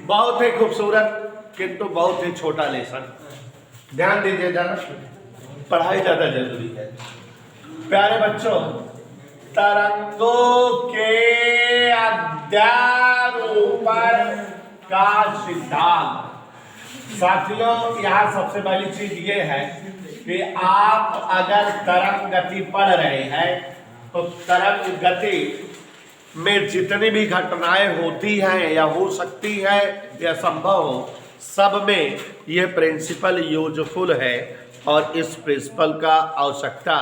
बहुत ही खूबसूरत किंतु बहुत ही छोटा लेसन। ध्यान दीजिए जरा, पढ़ाई ज्यादा जरूरी है। प्यारे बच्चों, तरंगों के अध्यारोपण का सिद्धांत। साथियों, यहाँ सबसे पहली चीज ये है कि आप अगर तरंग गति पढ़ रहे हैं तो तरंग गति में जितनी भी घटनाएं होती हैं या हो सकती है या संभव हो, सब में यह प्रिंसिपल यूजफुल है और इस प्रिंसिपल का आवश्यकता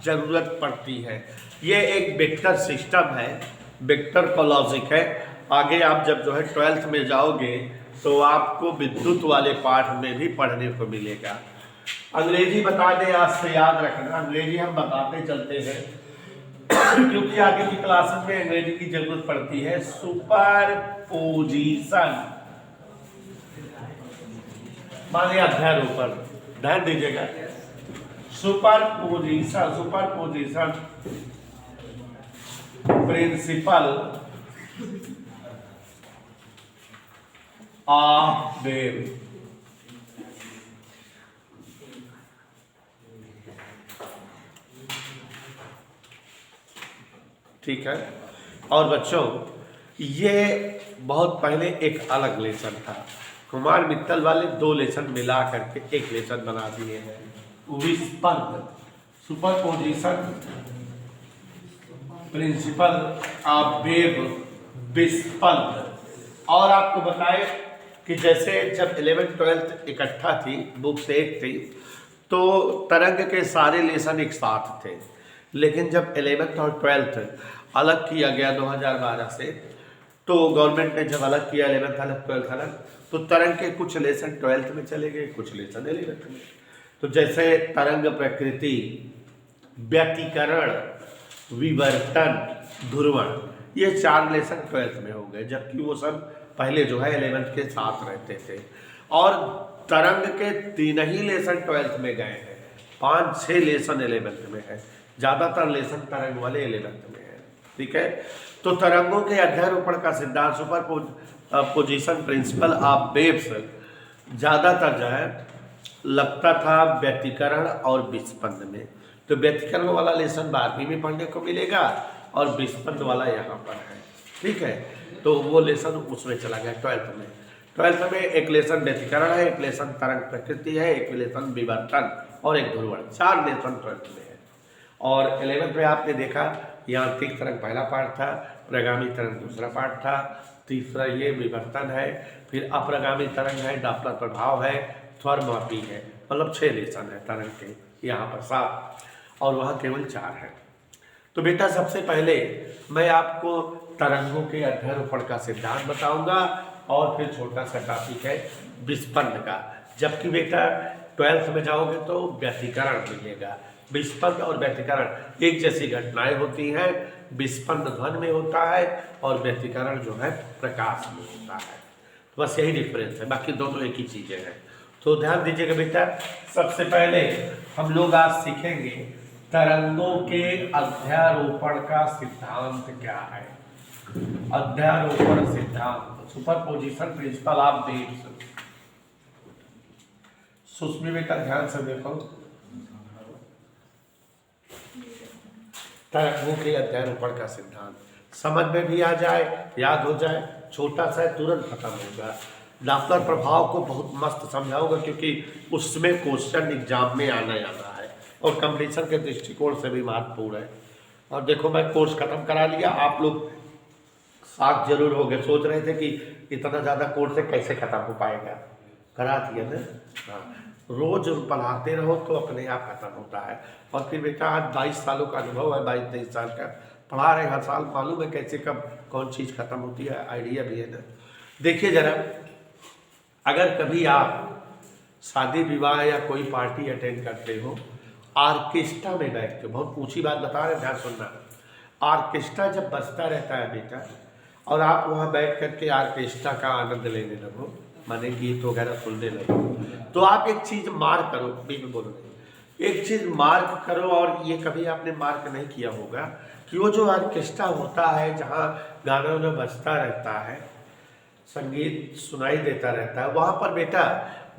जरूरत पड़ती है। ये एक वेक्टर सिस्टम है, वेक्टर का लॉजिक है। आगे आप जब जो है 12th में जाओगे तो आपको विद्युत वाले पाठ में भी पढ़ने को मिलेगा। अंग्रेजी बता दें, आज से याद रखना, अंग्रेजी हम बताते चलते हैं क्योंकि आगे की क्लासेस में अंग्रेजी की जरूरत पड़ती है। सुपरपोजिशन माने अध्यारोपण, ध्यान दीजिएगा। Superposition, superposition principle of wave. ठीक है। और बच्चों, ये बहुत पहले एक अलग लेसन था। कुमार मित्तल वाले 2 लेसन मिला करके एक लेसन बना दिए हैं, विस्पंद, सुपरपोजिशन प्रिंसिपल ऑफ वेव, विस्पंद। और आपको बताए कि जैसे जब 11th 12th इकट्ठा थी, बुक से एक थी, तो तरंग के सारे लेसन एक साथ थे। लेकिन जब 11th और 12th अलग किया गया 2012 से, तो गवर्नमेंट ने जब अलग किया 11th अलग 12th अलग, तो तरंग के कुछ लेसन 12th में चले गए, कुछ लेसन 11th में। तो जैसे तरंग प्रकृति, व्यतिकरण, विवर्तन, ध्रुवण, ये 4 लेसन 12th में हो गए, जबकि वो सब पहले जो है 11th के साथ रहते थे। और तरंग के 3 ही लेसन 12th में गए हैं, 5-6 लेसन 11th में है। ज्यादातर लेसन तरंग वाले 11th में है। ठीक है। तो तरंगों के अध्यारोपण का सिद्धांत, super position principle of waves, ज्यादातर जो है लगता था व्यतिकरण और विस्पंद में। तो व्यतिकरण वाला लेसन 12वीं में पढ़ने को मिलेगा और विस्पंद वाला यहाँ पर है। ठीक है। तो वो लेसन उसमें चला गया 12th में। 12th में एक लेसन व्यतिकरण है, एक लेसन तरंग प्रकृति है, एक लेसन विवर्तन और एक ध्रुवण। 4 लेसन 12th में है। और 11th में आपने देखा यांत्रिक तरंग पहला पार्ट था, प्रगामी तरंग दूसरा पार्ट था, तीसरा ये विवर्तन है, फिर अप्रगामी तरंग है, डॉपलर प्रभाव है, स्वरमापी है। मतलब 6 लेसन है तरंग के, यहाँ पर 7 और वहाँ केवल 4 है। तो बेटा सबसे पहले मैं आपको तरंगों के अध्यारोपण का सिद्धांत बताऊंगा और फिर छोटा सा टॉपिक है विस्पंद का। जबकि बेटा 12th में जाओगे तो व्यतिकरण मिलेगा। विस्पंद और व्यतिकरण एक जैसी घटनाएं होती हैं, विस्पंद ध्वनि में होता है और व्यतिकरण जो है प्रकाश में होता है। तो बस यही डिफरेंस है, बाकी दोनों एक ही चीजें हैं। तो ध्यान दीजिएगा बेटा, सबसे पहले हम लोग आज सीखेंगे तरंगों के अध्यारोपण का सिद्धांत क्या है। अध्यारोपण सिद्धांत, superposition principle of waves. Susmi बेटा ध्यान से देखो, तरंगों के अध्यारोपण का सिद्धांत समझ में भी आ जाए, याद हो जाए, छोटा सा तुरंत खत्म होगा। डॉपलर प्रभाव को बहुत मस्त समझाऊंगा क्योंकि उसमें क्वेश्चन एग्जाम में आना है और कंपटीशन के दृष्टिकोण से भी महत्वपूर्ण है। और देखो मैं कोर्स खत्म करा लिया, आप लोग साथ जरूर हो गए, सोच रहे थे कि इतना ज़्यादा कोर्स है कैसे खत्म हो पाएगा, करा दिया ना। हाँ, रोज पढ़ाते रहो तो अपने आप खत्म होता है। और फिर बेटा आज 22 सालों का अनुभव है, 22-23 साल का पढ़ा रहे, हर साल मालूम है कैसे कब कौन चीज़ खत्म होती है, आइडिया भी है ना। देखिए जरा, अगर कभी आप शादी विवाह या कोई पार्टी अटेंड करते हो, ऑर्केस्ट्रा में बैठते हो, बहुत ऊंची बात बता रहे, ध्यान सुनना। ऑर्केस्ट्रा जब बजता रहता है बेटा और आप वहाँ बैठ करके ऑर्केस्ट्रा का आनंद लेने लगो, माने गीत वगैरह सुनने लगो, तो आप एक चीज मार्क करो, बीच में बोलो, एक चीज मार्क करो। और ये कभी आपने मार्क नहीं किया होगा कि वो जो ऑर्केस्ट्रा होता है जहाँ गाना वाना बजता रहता है, संगीत सुनाई देता रहता है, वहां पर बेटा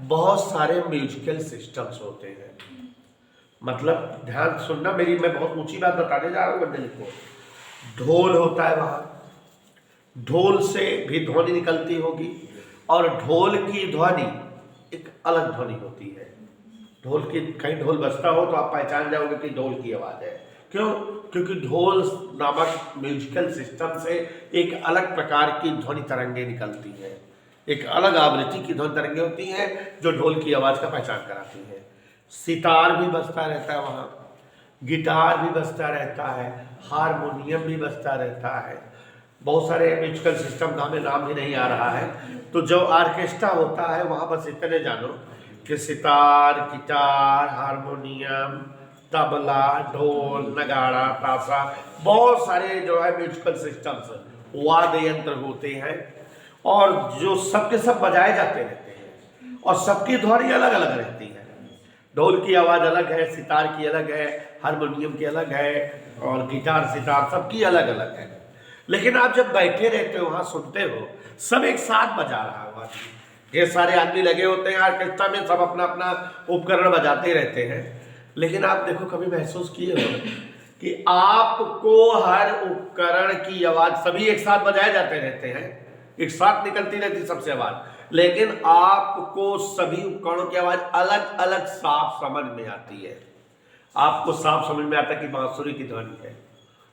बहुत सारे म्यूजिकल सिस्टम्स होते हैं। मतलब ध्यान सुनना मेरी, मैं बहुत ऊंची बात बताने जा रहा हूँ मंडली को। ढोल होता है वहां, ढोल से भी ध्वनि निकलती होगी, और ढोल की ध्वनि एक अलग ध्वनि होती है। ढोल की, कहीं ढोल बजता हो तो आप पहचान जाओगे कि ढोल की आवाज है। क्यों? क्योंकि ढोल नामक म्यूजिकल सिस्टम से एक अलग प्रकार की ध्वनि तरंगे निकलती है, एक अलग आवृत्ति की ध्वनि तरंगे होती हैं जो ढोल की आवाज का पहचान कराती है। सितार भी बजता रहता है वहाँ, गिटार भी बजता रहता है, हारमोनियम भी बजता रहता है, बहुत सारे म्यूजिकल सिस्टम का हमें नाम भी नहीं आ रहा है। तो जो ऑर्केस्ट्रा होता है वहाँ बस इतने जानो कि सितार, गिटार, हारमोनियम, तबला, ढोल, नगाड़ा, ताशा, बहुत सारे जो है म्यूजिकल सिस्टम्स, वाद्य यंत्र होते हैं, और जो सबके सब बजाए जाते रहते हैं, और सबकी ध्वनि अलग अलग रहती है। ढोल की आवाज़ अलग है, सितार की अलग है, हारमोनियम की अलग है, और गिटार, सितार सबकी अलग अलग है। लेकिन आप जब बैठे रहते हो वहाँ सुनते हो, सब एक साथ बजा रहा हुआ, ये सारे आदमी लगे होते हैं ऑर्केस्ट्रा में, सब अपना अपना उपकरण बजाते रहते हैं। लेकिन आप देखो, कभी महसूस किए हो कि आपको हर उपकरण की आवाज़ सभी एक साथ बजाए जाते रहते हैं, एक साथ निकलती रहती सबसे आवाज़, लेकिन आपको सभी उपकरणों की आवाज़ अलग अलग साफ समझ में आती है। आपको साफ समझ में आता है कि बांसुरी की ध्वनि है,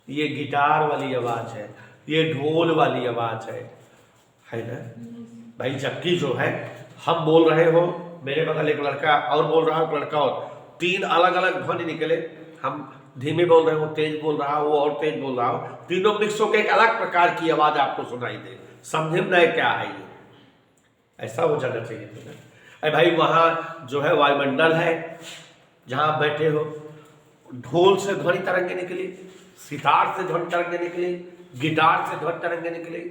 ये गिटार वाली आवाज़ है, ये ढोल वाली आवाज़ है ना भाई। जबकि जो है हम बोल रहे हो, मेरे बगल एक लड़का और बोल रहा है, एक लड़का और, तीन अलग अलग ध्वनि निकले, हम धीमे बोल रहे हो, तेज बोल रहा हो, वो और तेज बोल रहा हो, तीनों मिक्स होकर एक अलग प्रकार की आवाज़ आपको सुनाई दे, समझे ना क्या है ये? ऐसा हो जाना चाहिए तुम्हें। अरे भाई वहाँ जो है वायुमंडल है जहाँ आप बैठे हो, ढोल से ध्वनि तरंगे निकली, सितार से ध्वनि तरंगे निकली, गिटार से ध्वनि तरंगे निकली,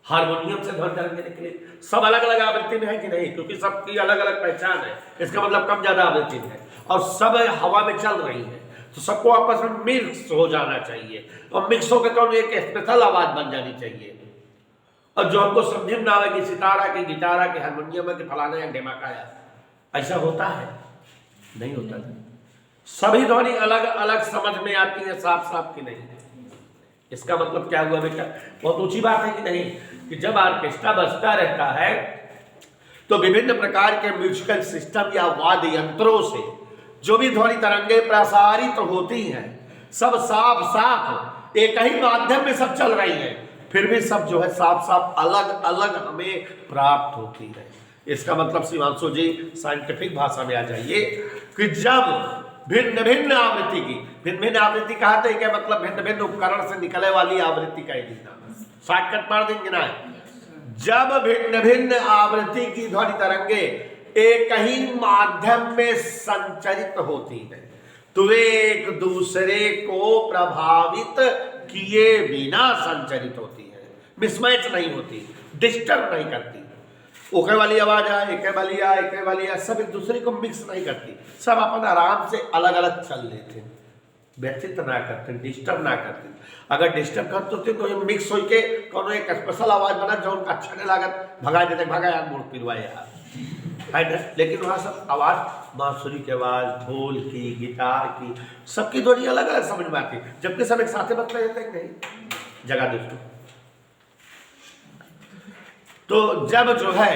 हारमोनियम से ध्वनि तरंगे निकली, सब अलग अलग आवृत्ति में है कि नहीं? क्योंकि सबकी अलग अलग पहचान है, इसका मतलब कम ज्यादा आवृत्ति में है, और सब हवा में चल रही है, तो सबको आपस में मिक्स हो जाना चाहिए, और मिक्स होकर कौन एक स्पेशल आवाज बन जानी चाहिए। और जो हमको समझ में ना आवे कि सितारा की, गिटारा की, हारमोनियम की, फलाना या ढेमाका या, ऐसा होता है? नहीं होता है। सभी ध्वनि अलग अलग समझ में आती है, साफ साफ की नहीं। इसका मतलब क्या हुआ बेटा? बहुत ऊंची बात है कि नहीं, कि जब ऑर्केस्ट्रा बजता रहता है तो विभिन्न प्रकार के म्यूजिकल सिस्टम या वाद्य यंत्रों से जो भी ध्वनि तरंगे प्रसारित होती हैं, सब साफ साफ एक ही माध्यम में सब चल रही हैं, फिर भी सब जो है साफ साफ अलग अलग हमें प्राप्त होती है। इसका मतलब शिवांशु जी साइंटिफिक भाषा में आ जाइए कि जब भिन्न भिन्न आवृत्ति की, भिन्न भिन्न आवृत्ति कहा था, क्या मतलब? भिन्न भिन्न उपकरण से निकले वाली आवृत्ति का ही नाम, शॉर्टकट मार देंगे ना। जब भिन्न भिन्न आवृत्ति की ध्वनि तरंगे एक ही माध्यम में संचरित होती है तो वे एक दूसरे को प्रभावित किए बिना संचरित होती है, मिसमैच नहीं होती, डिस्टर्ब नहीं करती। ओके वाली आवाज आए, एके वाली आए, एके वाली आए, सब एक दूसरे को मिक्स नहीं करती, सब अपन आराम से अलग अलग चल लेते, व्यथित ना करते, डिस्टर्ब ना करते। अगर डिस्टर्ब करते होते तो ये मिक्स होके कोनो एक स्पेशल आवाज बना जो उनका अच्छा नहीं लागत, भगा देते, भगा यार मोड़ पिलवाए यार, है ना। लेकिन वहाँ सब आवाज, बांसुरी की आवाज, ढोल की, गिटार की, सबकी ध्वनि अलग अलग समझ में आती, जबकि सब एक साथ बच रहे थे नहीं। जगह दोस्तों, तो जब जो है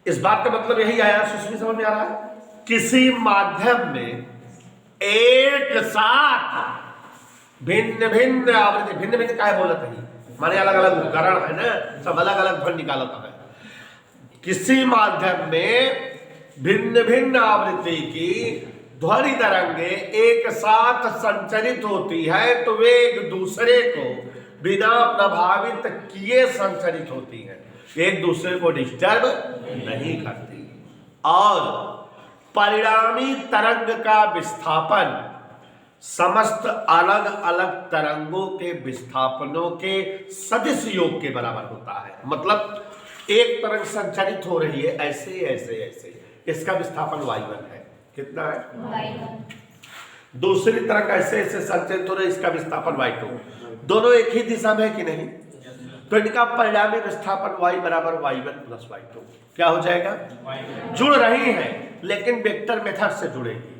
इस बात का मतलब यही आया, सुश्री समझ में आ रहा है, किसी माध्यम में एक साथ भिन्न भिन्न आवृत्ति, भिन्न भिन्न क्या बोलत है माने अलग अलग उपकरण है ना, सब अलग अलग ध्वनि निकालता है। किसी माध्यम में भिन्न भिन्न आवृत्ति की ध्वनि तरंगे एक साथ संचरित होती है तो वे एक दूसरे को बिना प्रभावित किए संचरित होती है, एक दूसरे को डिस्टर्ब नहीं करती, और परिणामी तरंग का विस्थापन समस्त अलग अलग तरंगों के विस्थापनों के सदिश योग के बराबर होता है। मतलब एक तरंग संचरित हो रही है ऐसे ऐसे ऐसे, इसका विस्थापन y1 है, कितना है? y1। दूसरी तरंग ऐसे ऐसे संचरित हो रही है, इसका विस्थापन y2। दोनों एक ही दिशा में है कि नहीं? तो इनका परिणामी विस्थापन y बराबर y1 प्लस y2 क्या हो जाएगा? जुड़ रही है लेकिन वेक्टर मेथड से जुड़ेगी।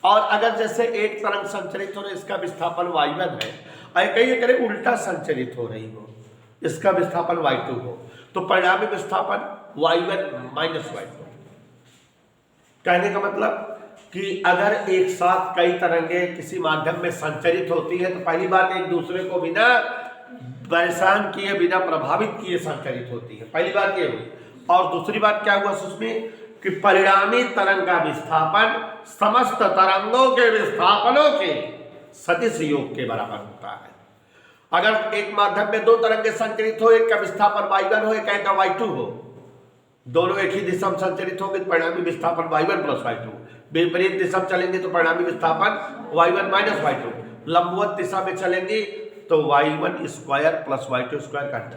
और अगर जैसे एक तरंग संचरित हो रही, इसका विस्थापन y1 है, और कहीं करें उल्टा संचरित हो रही हो, इसका विस्थापन y2 हो, तो परिणामी विस्थापन y1 माइनस y2। कहने का मतलब कि अगर एक साथ कई तरंगे किसी माध्यम में संचरित होती है तो पहली बात एक दूसरे को बिना परेशान किए, बिना प्रभावित किए संचरित होती है, पहली बात ये हुई। और दूसरी बात क्या हुआ उसमें कि परिणामी तरंग का विस्थापन समस्त तरंगों के विस्थापनों के सदिश योग के बराबर होता है। अगर एक माध्यम में दो तरंगे संचरित हो, एक का विस्थापन y1 हो, एक का y2 हो, दोनों एक ही दिशा में संचरित होंगे तो परिणामी विस्थापन y1 प्लस y2। विपरीत दिशा में चलेंगे तो परिणामी विस्थापन y1 माइनस y2। लंबवत दिशा में चलेंगे तो y1 square plus y2 square काट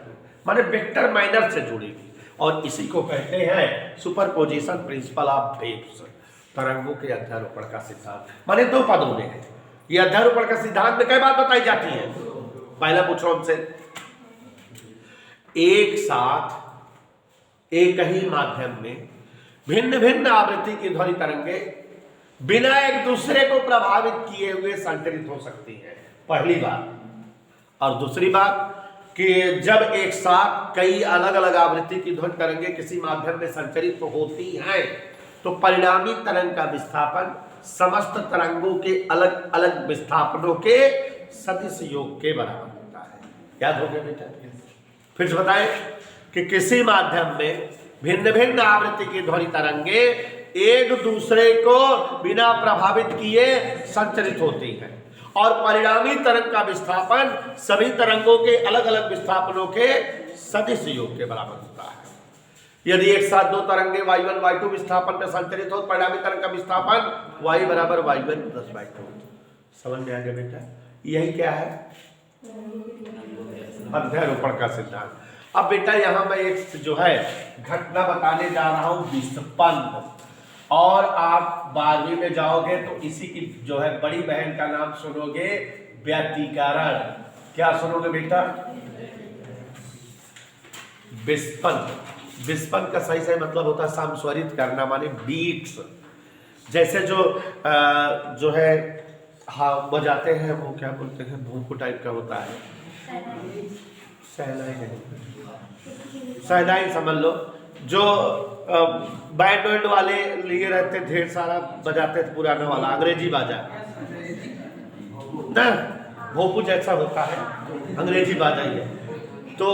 माने वेक्टर माइनर से जुड़ेगी। और इसी को कहते हैं सुपरपोजिशन प्रिंसिपल ऑफ वेव्स, तरंगों के अध्यारोपण का सिद्धांत। माने दो पदों में है ये अध्यारोपण का सिद्धांत में कई बात बताई जाती है। पहला पूछो हमसे, एक साथ एक ही माध्यम में भिन्न भिन्न आवृत्ति की ध्वनि तरंगे बिना एक दूसरे को प्रभावित किए हुए संचरित हो सकती है, पहली बात। और दूसरी बात कि जब एक साथ कई अलग अलग आवृत्ति की ध्वनि तरंगे किसी माध्यम में संचरित होती हैं तो परिणामी तरंग का विस्थापन समस्त तरंगों के अलग अलग विस्थापनों के सदिश योग के बराबर होता है। याद हो गया बेटा? फिर से बताएं कि किसी माध्यम में भिन्न भिन्न आवृत्ति की ध्वनि तरंगे एक दूसरे को बिना प्रभावित किए संचरित होती हैं और परिणामी तरंग का विस्थापन सभी तरंगों के अलग अलग विस्थापनों के सदिश योग के बराबर होता है। यदि एक साथ दो तरंगे y1 y2 विस्थापन में संचरित हो, परिणामी तरंग का विस्थापन y बराबर y1 प्लस y2। समझ में आ गया बेटा? यही क्या है? अध्यारोपण का सिद्धांत। अब बेटा यहां मैं एक जो है घटना बताने जा रहा हूं विस्पंद, और आप 12वीं में जाओगे तो इसी की जो है बड़ी बहन का नाम सुनोगे, व्यतिकरण। क्या सुनोगे बेटा? विस्पंद। विस्पंद का सही सही मतलब होता है समस्वरित करना, माने बीट्स। जैसे जो है हाँ बजाते हैं वो क्या बोलते हैं, भूखू टाइप का होता है, सहनाई नहीं, सहनाई समझ लो। जो बैंड वैंड वाले लिए रहते ढेर सारा बजाते थे, पुराना वाला अंग्रेजी बाजा ना, भोपू जैसा होता है, अंग्रेजी बाजा ही है। तो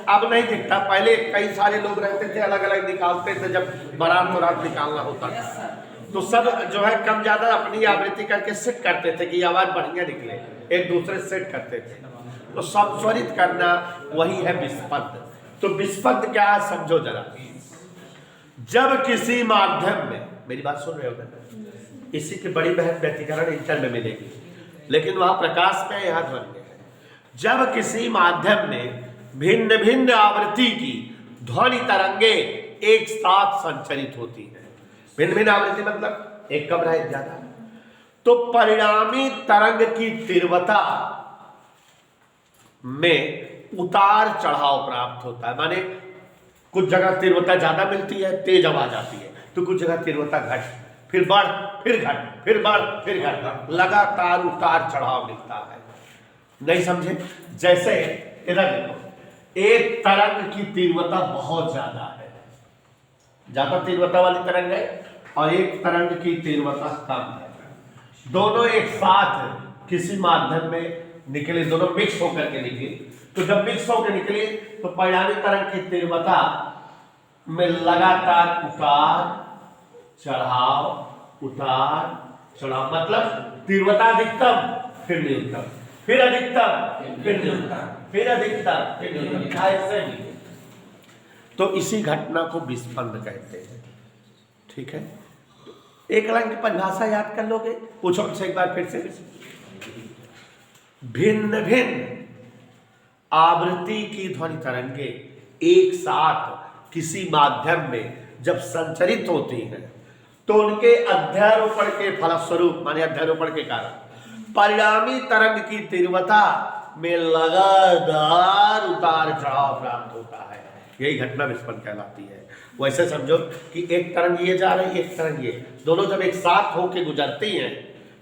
अब नहीं दिखता, पहले कई सारे लोग रहते थे अलग अलग निकालते थे, जब बारात निकालना होता था तो सब जो है कम ज्यादा अपनी आवृत्ति करके सेट करते थे कि आवाज बढ़िया निकले, एक दूसरे सेट करते थे। तो समस्वरित करना वही है विस्पंद। तो विस्पंद क्या है समझो जरा। जब किसी माध्यम में, मेरी बात सुन रहे हो, इसी की बड़ी बहन व्यतिकरण इंटर में मिलेगी, लेकिन वहां प्रकाश में यहां ध्वनि में है। जब किसी माध्यम में भिन्न भिन्न आवृत्ति की ध्वनि तरंगे एक साथ संचरित होती है, भिन्न भिन्न आवृत्ति मतलब एक कम है ज्यादा, तो परिणामी तरंग की तीव्रता में उतार चढ़ाव प्राप्त होता है। माने कुछ जगह तीव्रता ज्यादा मिलती है, तेज आवाज आती है, तो कुछ जगह तीव्रता घट, फिर बढ़, फिर घट, फिर बढ़, फिर घट, लगातार उतार चढ़ाव मिलता है। नहीं समझे? जैसे इधर देखो, एक तरंग की तीव्रता बहुत ज्यादा है, ज्यादा तीव्रता वाली तरंग है, और एक तरंग की तीव्रता कम है। दोनों एक साथ किसी माध्यम में निकले, दोनों मिक्स होकर के निकले, तो जब मिक्स होकर निकले तो परिणामी तरंग की तीव्रता में लगातार उतार चढ़ाव, मतलब तीव्रता अधिकतम फिर न्यूनतम, फिर अधिकतम फिर न्यूनतम, फिर अधिकतम फिर न्यूनतम, ऐसे भी। तो इसी घटना को विस्पंद कहते हैं। ठीक है, एक लाइन की परिभाषा याद कर लोगे? पूछो हमसे एक बार फिर से। भिन्न भिन्न आवृत्ति की ध्वनि तरंगे एक साथ किसी माध्यम में जब संचरित होती हैं तो उनके अध्यारोपण के फलस्वरूप, माने अध्यारोपण के कारण, परिणामी तरंग की तीव्रता में लगातार उतार चढ़ाव प्राप्त होता है, यही घटना विस्पंद कहलाती है। वैसे समझो कि एक तरंग ये जा रही है, एक तरंग ये, दोनों जब एक साथ होके गुजरती हैं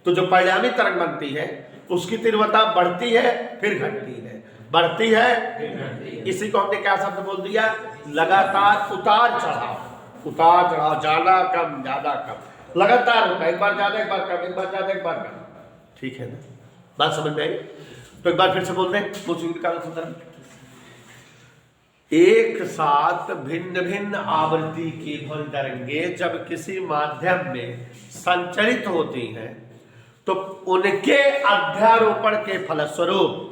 तो जो परिणामी तरंग बनती है उसकी तीव्रता बढ़ती है फिर घटती है, बढ़ती है। इसी को हमने क्या शब्द बोल दिया, लगातार उतार चढ़ाव। उतार चढ़ाव, ज्यादा कम ज्यादा कम, लगातार होता है, एक बार ज्यादा एक बार कम, एक बार ज्यादा एक बार कम। ठीक है ना, बात समझ में आई? तो एक बार फिर से बोलते हैं, एक साथ भिन्न भिन्न आवृत्ति की ध्वनि तरंगे जब किसी माध्यम में संचरित होती हैं तो उनके अध्यारोपण के फलस्वरूप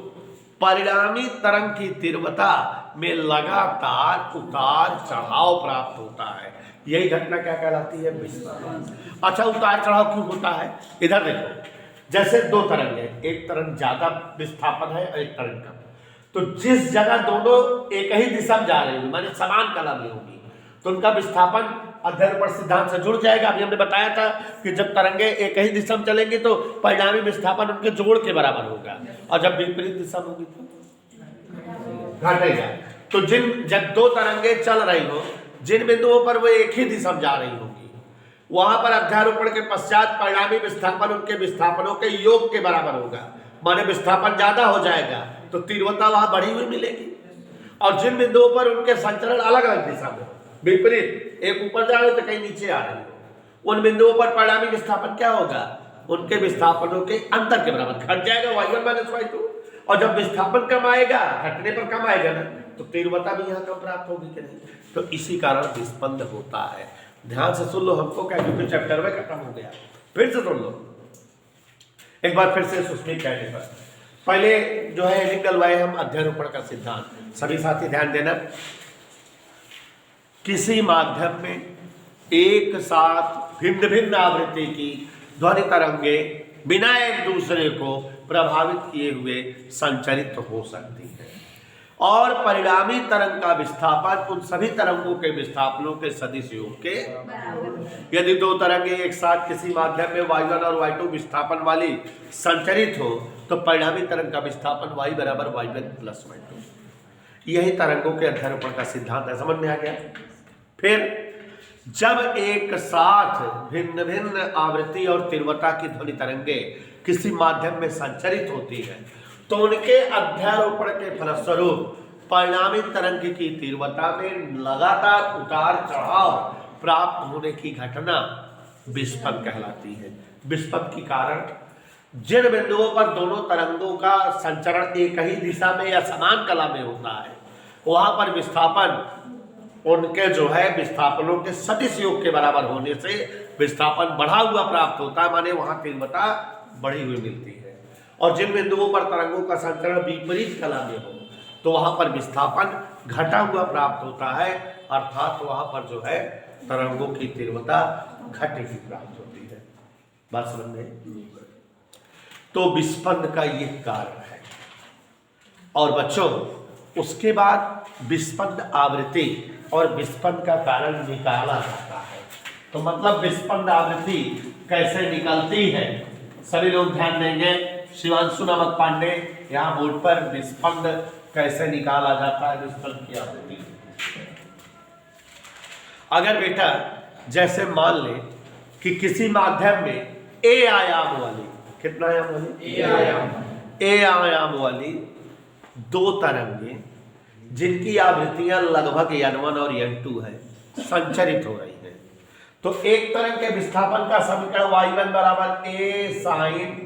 परिणामी तरंग की तीव्रता में लगातार उतार चढ़ाव प्राप्त होता है, यही घटना क्या कहलाती है, विस्पंद। अच्छा, उतार चढ़ाव क्यों होता है? इधर देखो, जैसे दो तरंग है, एक तरंग ज्यादा विस्थापन है और एक तरंग कम, तो जिस जगह दोनों एक ही दिशा में जा रही होगी, माने समान कला में होगी, तो उनका विस्थापन अध्यारोपण सिद्धांत से जुड़ जाएगा। अभी हमने बताया था कि जब तरंगे एक ही दिशा में चलेंगी तो परिणामी विस्थापन उनके जोड़ के बराबर होगा, और जब विपरीत दिशा में होगी तो घटेगा। तो जब दो तरंगे चल रही हो, जिन बिंदुओं पर वो एक ही दिशा में जा रही होगी, वहां पर अध्यारोपण के पश्चात परिणामी विस्थापन उनके विस्थापनों के योग के बराबर होगा, माने विस्थापन ज्यादा हो जाएगा तो तीव्रता वहां बढ़ी हुई मिलेगी। और जिन बिंदुओं पर उनके संचरण अलग अलग दिशा में, विपरीत, एक ऊपर जा रहे तो कहीं नीचे आ रहे हो, उन बिंदुओं पर परिणामी विस्थापन क्या होगा, उनके विस्थापनों के अंतर के बराबर घट जाएगा, y1 माइनस y2। और जब विस्थापन कम आएगा, घटने पर कम आएगा ना, तो तीव्रता भी यहाँ कम प्राप्त होगी कि नहीं, तो इसी कारण विस्पंद होता है। ध्यान से सुन लो, हमको क्या, क्योंकि चैप्टर में खत्म हो गया, फिर से सुन लो एक बार फिर से सुस्मित कहने पर। पहले जो है लिख डलवाए हम अध्यारोपण का सिद्धांत, सभी साथी ध्यान देना। किसी माध्यम में एक साथ भिन्न भिन्न आवृत्ति की ध्वनि तरंगे बिना एक दूसरे को प्रभावित किए हुए संचरित हो सकती है, और परिणामी तरंग का विस्थापन उन सभी तरंगों के विस्थापनों के सदिश योग के, यदि दो तरंगे एक साथ किसी माध्यम में y1 और y2 विस्थापन वाली संचरित हो तो परिणामी तरंग का विस्थापन y बराबर y1 प्लस y2, यही तरंगों के अध्यारोपण का सिद्धांत है। समझ में आ गया? फिर जब एक साथ भिन्न भिन्न आवृत्ति और तीव्रता की ध्वनि तरंगे किसी माध्यम में संचरित होती है तो उनके अध्यारोपण के फलस्वरूप परिणामी तरंग की तीव्रता में लगातार उतार चढ़ाव प्राप्त होने की घटना विस्पंद कहलाती है। विस्पंद के कारण जिन बिंदुओं पर दोनों तरंगों का संचरण एक ही दिशा में या समान कला में होता है, वहां पर विस्थापन उनके जो है विस्थापनों के सदिश योग के बराबर होने से विस्थापन बढ़ा हुआ प्राप्त होता है, माने वहां तीव्रता बढ़ी हुई मिलती है। और जिन बिंदुओं पर तरंगों का संचरण विपरीत कला में हो तो वहां पर विस्थापन घटा हुआ प्राप्त होता है, अर्थात वहां पर जो है तरंगों की तीव्रता घटी हुई प्राप्त होती है। बात समझ में? तो विस्पंद का ये कारण है। और बच्चों, उसके बाद विस्पंद आवृत्ति और विस्पंद का कारण निकाला जाता है। तो मतलब विस्पंद आवृत्ति कैसे निकलती है, सभी लोग ध्यान देंगे। शिवांशु नामक पांडे यहाँ बोर्ड पर विस्पंद कैसे निकाला जाता है, विस्पंद की आवृत्ति। अगर बेटा जैसे मान ले कि किसी माध्यम में ए आयाम वाली, कितना आयाम वाली, ए आयाम वाली दो तरंगे जिनकी आवृत्तियां लगभग n1 और n2 है, संचरित हो रही है, तो एक तरंग के विस्थापन का समीकरण y1 बराबर a sin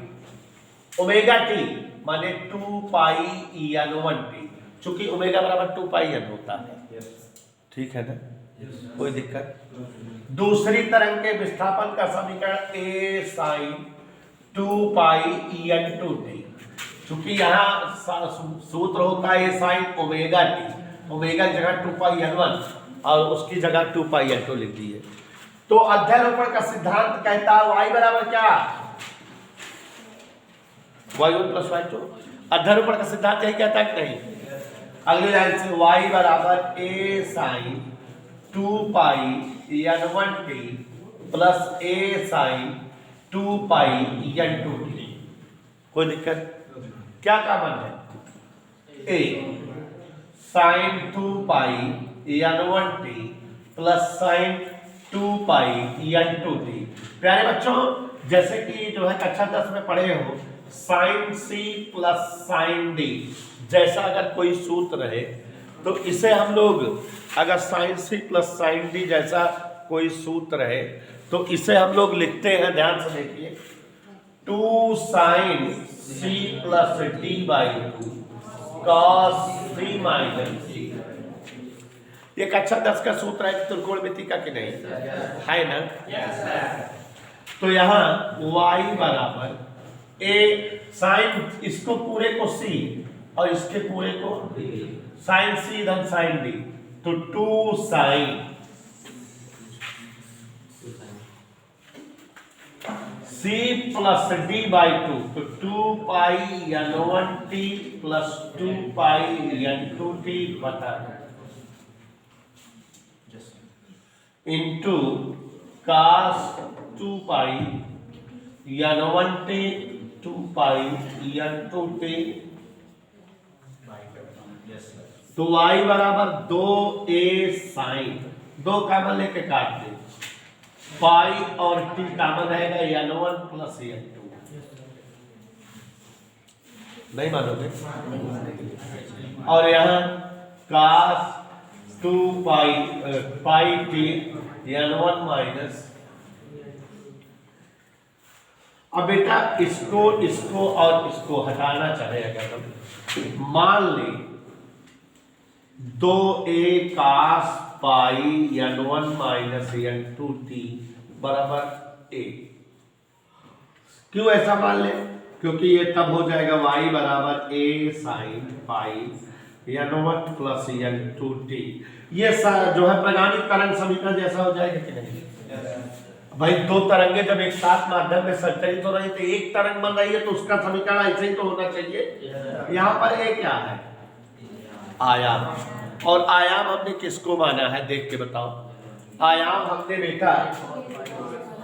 ओमेगा टी माने 2 पाई n1 टी, चूंकि ओमेगा बराबर 2 पाई n होता है। ठीक है ना, कोई दिक्कत? दूसरी तरंग के विस्थापन का समीकरण a sin 2 pi n2 T, चूंकि यहाँ सूत्र होता है साइन ओमेगा टी, ओमेगा की जगह 2 पाई n1 और उसकी जगह 2 पाई n2 लिख दी है। तो अध्यारोपण का सिद्धांत कहता है y बराबर क्या, y1 प्लस y2। अध्यारोपण का सिद्धांत यही कहता है कि नहीं? अगली लाइन से y बराबर a sine 2 pi n1 T plus a sine 2 pi n2 T. कोई दिक्कत? क्या कॉमन है? A sine 2 pi n1t plus sine 2 pi n2t। प्यारे बच्चों, जैसे कि जो है कक्षा 10 में पढ़े हो, sine C plus sine D जैसा अगर कोई सूत्र है तो इसे हम लोग, अगर sine C plus sine D जैसा कोई सूत्र है तो इसे हम लोग लिखते हैं, ध्यान से देखिए, 2 sine C plus D by 2 cos C minus C. ये कक्षा 10 का सूत्र है त्रिकोणमिति का कि नहीं है ना? तो यहाँ y बराबर a साइन, इसको पूरे को c और इसके पूरे को साइन c धन साइन d, तो 2 sine c plus d by 2, तो 2 pi n1t plus 2 pi n2t बता into cos 2 pi n1t 2 pi n2t। तो y बराबर 2a साइन, 2 कामन लेके काट दे, पाई और t कामन आएगा n1 प्लस n2। नहीं मानोगे? और यहाँ कास 2 पाई पाई t n1 माइनस। अब बेटा इसको और इसको हटाना चाहे अगर हम, मान ले 2a कास पाई n1 माइनस n2t बराबर a। क्यों ऐसा मान ले? क्योंकि ये तब हो जाएगा y बराबर a sine pi n1 plus n2t। ये जो है प्रगामी तरंग समीकरण जैसा हो जाएगा कि नहीं? भाई दो तरंगे जब एक साथ माध्यम में संचरित हो रही तो एक तरंग बन रही है तो उसका समीकरण ऐसे ही तो होना चाहिए। यहाँ पर ये क्या है? आयाम। और आयाम हमने किसको माना है देख के बताओ। आयाम हमने बेटा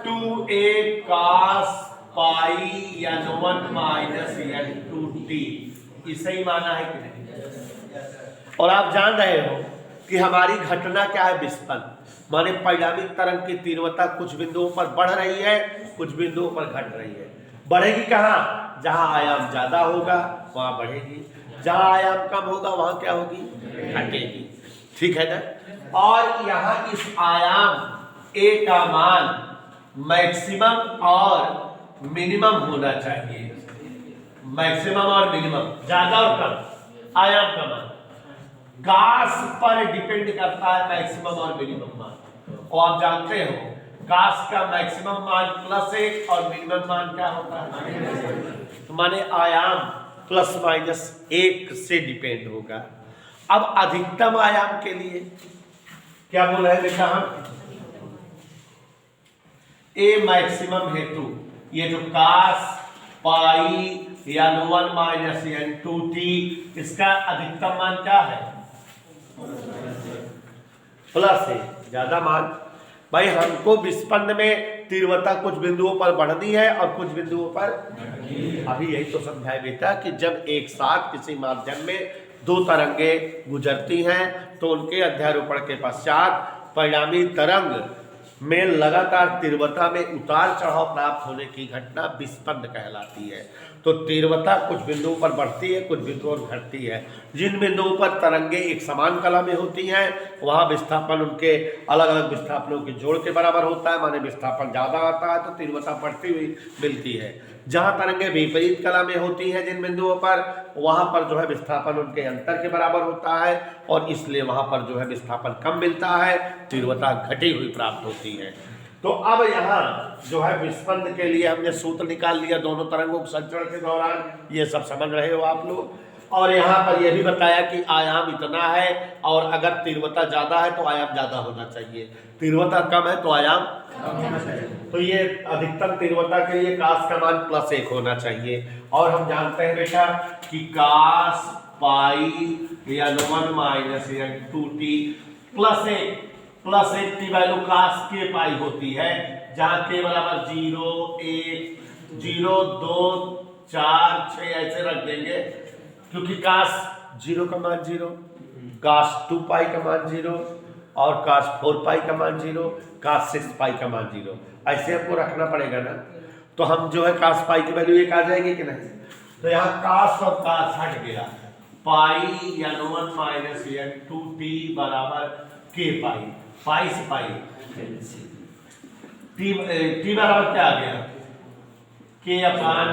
2a cos पाई n1 माइनस n2t इसे ही माना है कि नहीं? और आप जान रहे हो कि हमारी घटना क्या है? विस्पंद, माने परिणामी तरंग की तीव्रता कुछ बिंदुओं पर बढ़ रही है, कुछ बिंदुओं पर घट रही है। बढ़ेगी कहाँ? जहां आयाम ज्यादा होगा वहां बढ़ेगी, जहां आयाम कम होगा वहां क्या होगी? घटेगी। ठीक है ना? और यहाँ इस आयाम a का मान मैक्सिमम और मिनिमम होना चाहिए। मैक्सिमम और मिनिमम, ज्यादा और कम आयाम का मान कास पर डिपेंड करता है, मैक्सिमम और मिनिमम मान। और आप जानते हो कास का मैक्सिमम मान +1 और मिनिमम मान क्या होता है? तो माने आयाम प्लस माइनस 1 से डिपेंड होगा। अब अधिकतम आयाम के लिए क्या बोल रहे हैं बेटा हम? ए मैक्सिमम हेतु ये जो कास पाई n1 माइनस n2t इसका अधिकतम मान क्या है? +1, ज्यादा मान। भाई हमको विस्पंद में तीव्रता कुछ बिंदुओं पर बढ़नी है और कुछ बिंदुओं पर, अभी यही तो समझाए बेटा कि जब एक साथ किसी माध्यम में दो तरंगे गुजरती हैं तो उनके अध्यारोपण के पश्चात परिणामी तरंग में लगातार तीव्रता में उतार चढ़ाव प्राप्त होने की घटना विस्पंद कहलाती है। तो तीव्रता कुछ बिंदुओं पर बढ़ती है, कुछ बिंदुओं पर घटती है। जिन बिंदुओं पर तरंगे एक समान कला में होती हैं वहां विस्थापन उनके अलग अलग विस्थापनों के जोड़ के बराबर होता है, माने विस्थापन ज्यादा आता है तो तीव्रता बढ़ती हुई मिलती है। जहां तरंगे विपरीत कला में होती हैं जिन बिंदुओं पर, वहां पर जो है विस्थापन उनके अंतर के बराबर होता है और इसलिए वहां पर जो है विस्थापन कम मिलता है, तीव्रता घटी हुई प्राप्त होती है। तो अब यहाँ जो है विस्पंद के लिए हमने सूत्र निकाल लिया दोनों तरंगों के संचरण के दौरान, ये सब समझ रहे हो आप लोग। और यहाँ पर यह भी बताया कि आयाम इतना है और अगर तीव्रता ज्यादा है तो आयाम ज्यादा होना चाहिए, तीव्रता कम है तो आयाम कम होना चाहिए। तो ये अधिकतम तीव्रता के लिए कास का मान +1 होना चाहिए। और हम जानते हैं बेटा कि कास पाई n1 माइनस n2t +1 की वैल्यू कास के पाई होती है, जहां के बराबर 0 1 0 2 4 6 ऐसे रख देंगे क्योंकि कास 0 का मान 0, cos 2 पाई का मान 0 और cos 4 पाई का मान 0, cos 6 पाई का मान 0। ऐसे हमको रखना पड़ेगा ना, तो हम जो है cos पाई की वैल्यू 1 आ जाएगी कि नहीं। तो यहाँ cos और cos हट गया, पाई n1 माइनस n2t बराबर k पाई, पाई से पाई t बराबर क्या आ गया, k अपान,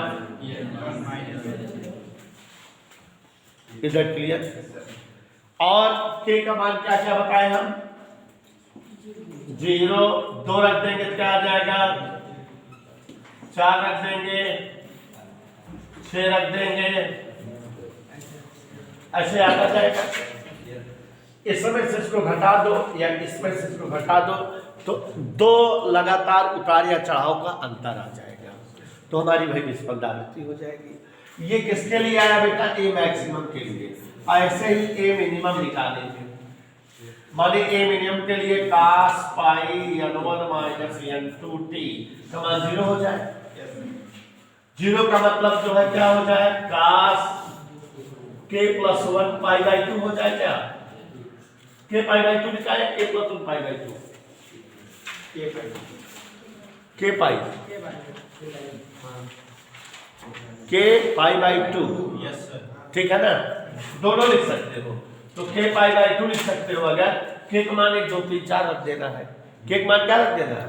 इधर क्लियर। और k का मान क्या क्या बताए हम, 0, 2 रख देंगे तो क्या आ जाएगा, 4 रख देंगे, 6 रख देंगे, ऐसे आता जाएगा। इसमें से इसको घटा दो या इसमें से इसको घटा दो तो 2 लगातार उतार या चढ़ाव का अंतर आ जाएगा, तो हमारी भाई विस्पंद आवृत्ति हो जाएगी। ये किसके लिए आया बेटा, ए मैक्सिमम के लिए। ऐसे ही ए मिनिमम निकालेंगे, माने ए मिनिमम के लिए cos पाई n1 माइनस n2t का मान 0 हो जाए। 0 का मतलब जो है क्या हो जाए, cos k plus 1 pi by 2 हो जाए क्या, k पाई बाई 2 लिखा है, k plus 1 pi by 2, k pi by 2, ठीक है ना, दोनों लिख सकते हो। तो k पाई बाई 2 लिख सकते हो अगर k का मान 1 2 3 4 रख देना है, k का मान क्या रख देना है,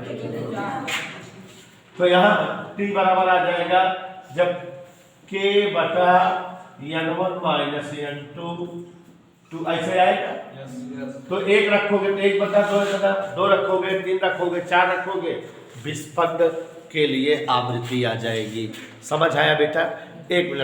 तो यहाँ t बराबर आ जाएगा जब k बटा n1 माइनस n2 ऐसे आएगा। तो 1 रखोगे तो 1 बटा 2 रखोगे, 3 रखोगे, 4 रखोगे, विस्पंद के लिए आवृत्ति आ जाएगी। समझ आया बेटा, 1 मिनट।